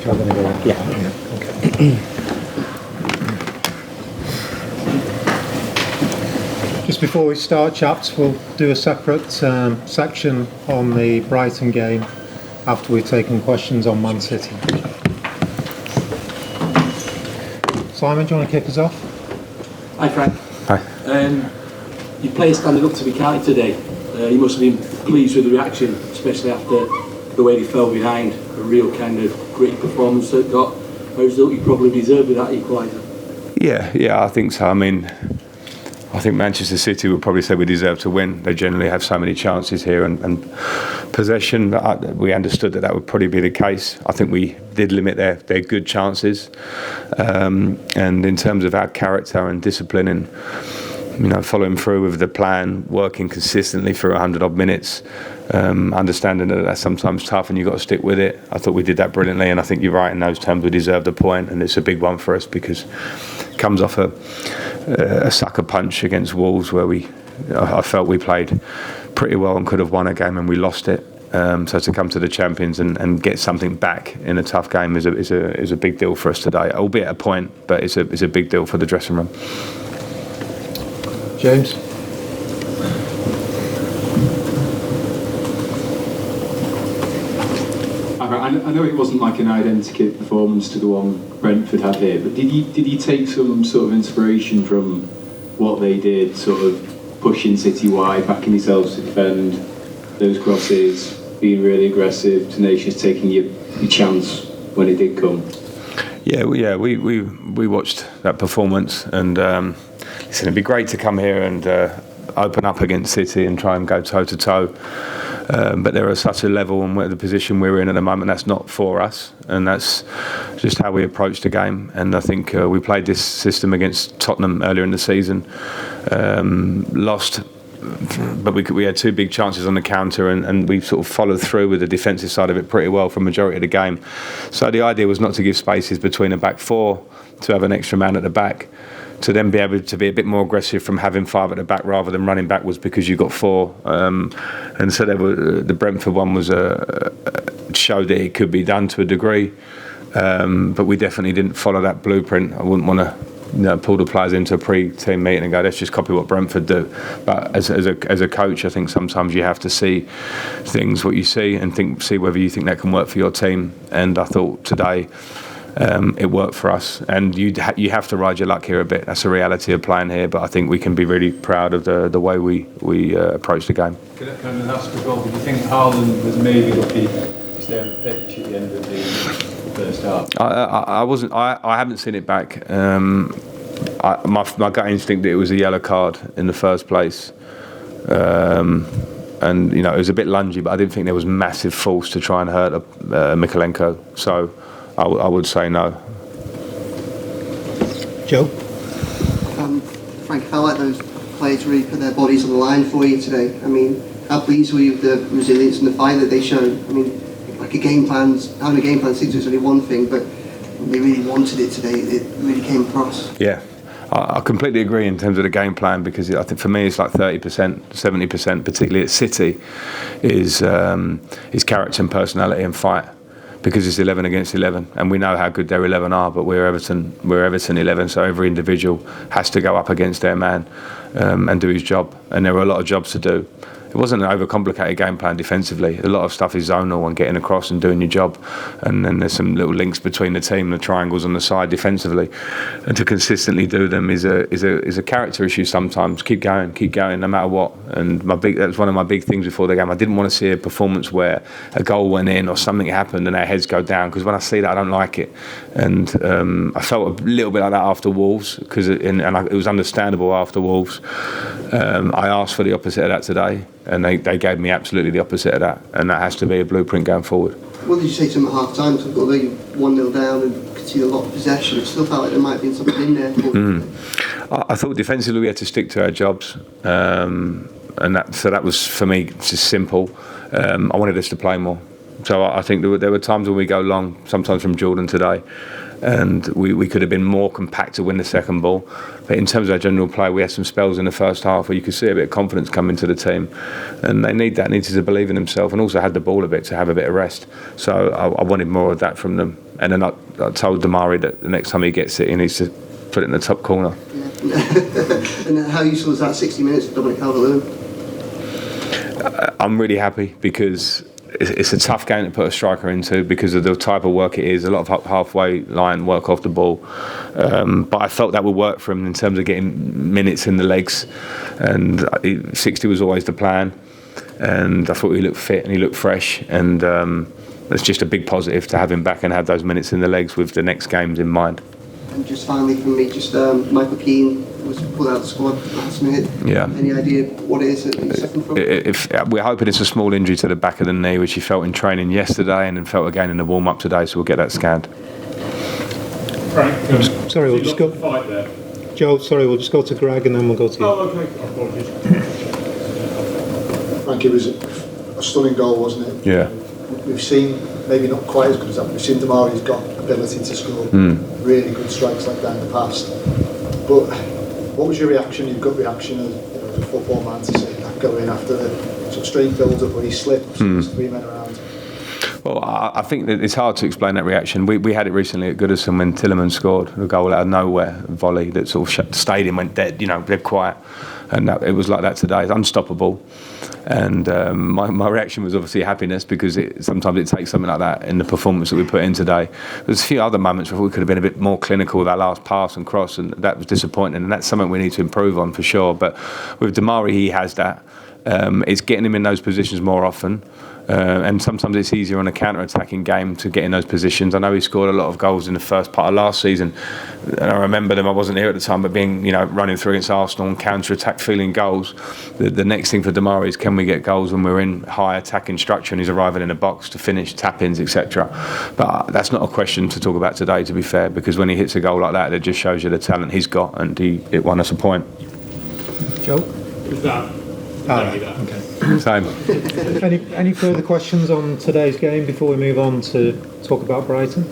if you're going to go on. Yeah. Okay. Just before we start, chaps, we'll do a separate section on the Brighton game after we've taken questions on Man City. Simon, do you want to kick us off? Hi, Frank. Hi. Your players standing up to be counted today. You must have been pleased with the reaction, especially after the way they fell behind. A real kind of gritty performance that got a result you probably deserved with that equaliser. Yeah, I think so. I mean, I think Manchester City would probably say we deserve to win. They generally have so many chances here and possession. We understood that would probably be the case. I think we did limit their good chances. And in terms of our character and discipline and following through with the plan, working consistently for 100 odd minutes, understanding that that's sometimes tough and you've got to stick with it. I thought we did that brilliantly, and I think you're right in those terms. We deserved a point, and it's a big one for us because it comes off a sucker punch against Wolves where I felt we played pretty well and could have won a game and we lost it. So to come to the champions and get something back in a tough game is a big deal for us today, albeit a point, but it's a big deal for the dressing room. James? I know it wasn't like an identical performance to the one Brentford had here, but did you take some sort of inspiration from what they did, sort of pushing City wide, backing yourselves to defend, those crosses, being really aggressive, tenacious, taking your chance when it did come? Yeah, we watched that performance, and listen, it'd be great to come here and open up against City and try and go toe to toe. But they're at such a level, and the position we're in at the moment, that's not for us, and that's just how we approach the game. And I think we played this system against Tottenham earlier in the season, lost, but we had two big chances on the counter, and we sort of followed through with the defensive side of it pretty well for the majority of the game. So the idea was not to give spaces between a back four, to have an extra man at the back, to then be able to be a bit more aggressive from having five at the back rather than running backwards because you got four. And so the Brentford one was showed that it could be done to a degree, but we definitely didn't follow that blueprint. I wouldn't want to pull the players into a pre-team meeting and go, let's just copy what Brentford do. But as a coach, I think sometimes you have to see things what you see and see whether you think that can work for your team. And I thought today, it worked for us, and you have to ride your luck here a bit. That's the reality of playing here, but I think we can be really proud of the way we approach the game. Can I ask as well, did you think Haaland was maybe lucky to stay on the pitch at the end of the first half? I haven't seen it back. My gut instinct that it was a yellow card in the first place. And it was a bit lungy, but I didn't think there was massive force to try and hurt Mykolenko. So I would say no. Joe? Frank, I felt like those players really put their bodies on the line for you today. I mean, how pleased were you with the resilience and the fight that they showed? I mean, like having a game plan is only one thing, but when they really wanted it today, it really came across. Yeah. I completely agree in terms of the game plan, because I think for me it's like 30%, 70%, particularly at City, is character and personality and fight. Because it's 11 against 11, and we know how good their 11 are, but we're Everton 11, so every individual has to go up against their man and do his job, and there were a lot of jobs to do. It wasn't an overcomplicated game plan defensively. A lot of stuff is zonal and getting across and doing your job, and then there's some little links between the team, the triangles on the side defensively, and to consistently do them is a character issue sometimes. Keep going, no matter what. And that was one of my big things before the game. I didn't want to see a performance where a goal went in or something happened and our heads go down, because when I see that, I don't like it. And I felt a little bit like that after Wolves, it was understandable after Wolves. I asked for the opposite of that today, and they gave me absolutely the opposite of that, and that has to be a blueprint going forward. What did you say to them at half time? So although you 1-0 down and could see a lot of possession, it still felt like there might have been something in there. I thought defensively we had to stick to our jobs, and that was for me just simple. I wanted us to play more, so I think there were times when we go long, sometimes from Jordan today, and we could have been more compact to win the second ball. But in terms of our general play, we had some spells in the first half where you could see a bit of confidence come into the team, and they needed to believe in themselves, and also had the ball a bit to have a bit of rest. So I wanted more of that from them, And then I told Demarai that the next time he gets it, he needs to put it in the top corner. And how useful is that 60 minutes of Dominic Calvert-Lewin? I'm really happy because it's a tough game to put a striker into because of the type of work it is. A lot of halfway line work off the ball, but I felt that would work for him in terms of getting minutes in the legs. And 60 was always the plan. And I thought he looked fit and he looked fresh. And it's just a big positive to have him back and have those minutes in the legs with the next games in mind. And just finally from me, just Michael Keane was pulled out of the squad last minute. Yeah. Any idea what it is that he's suffering from? We're hoping it's a small injury to the back of the knee, which he felt in training yesterday and then felt again in the warm-up today, so we'll get that scanned. Frank, Sorry, we'll just go. Fight there. Joe, sorry, we'll just go to Greg and then we'll go to you. Oh, okay. Apologies. Frank, it was a stunning goal, wasn't it? Yeah. We've seen, maybe not quite as good as that, but we've seen Demarai's got ability to score really good strikes like that in the past. But what was your reaction, your gut reaction as a football man to see that go in after the sort of straight build-up where he slips, there's 3 men around? Well, I think that it's hard to explain that reaction. We had it recently at Goodison when Tielemans scored a goal out of nowhere, a volley that sort of shut the stadium, went dead, dead quiet. And it was like that today. It's unstoppable. And my reaction was obviously happiness because sometimes it takes something like that in the performance that we put in today. There's a few other moments where we could have been a bit more clinical with our last pass and cross, and that was disappointing. And that's something we need to improve on for sure. But with Demarai, he has that. It's getting him in those positions more often. And sometimes it's easier on a counter-attacking game to get in those positions. I know he scored a lot of goals in the first part of last season, and I remember them. I wasn't here at the time, but being running through against Arsenal and counter-attack, feeling goals. The next thing for Demarai is can we get goals when we're in high attacking structure and he's arriving in a box to finish tap-ins, etc. But that's not a question to talk about today, to be fair, because when he hits a goal like that, it just shows you the talent he's got, and it won us a point. Joe? Is that? Okay. Same. Any further questions on today's game before we move on to talk about Brighton?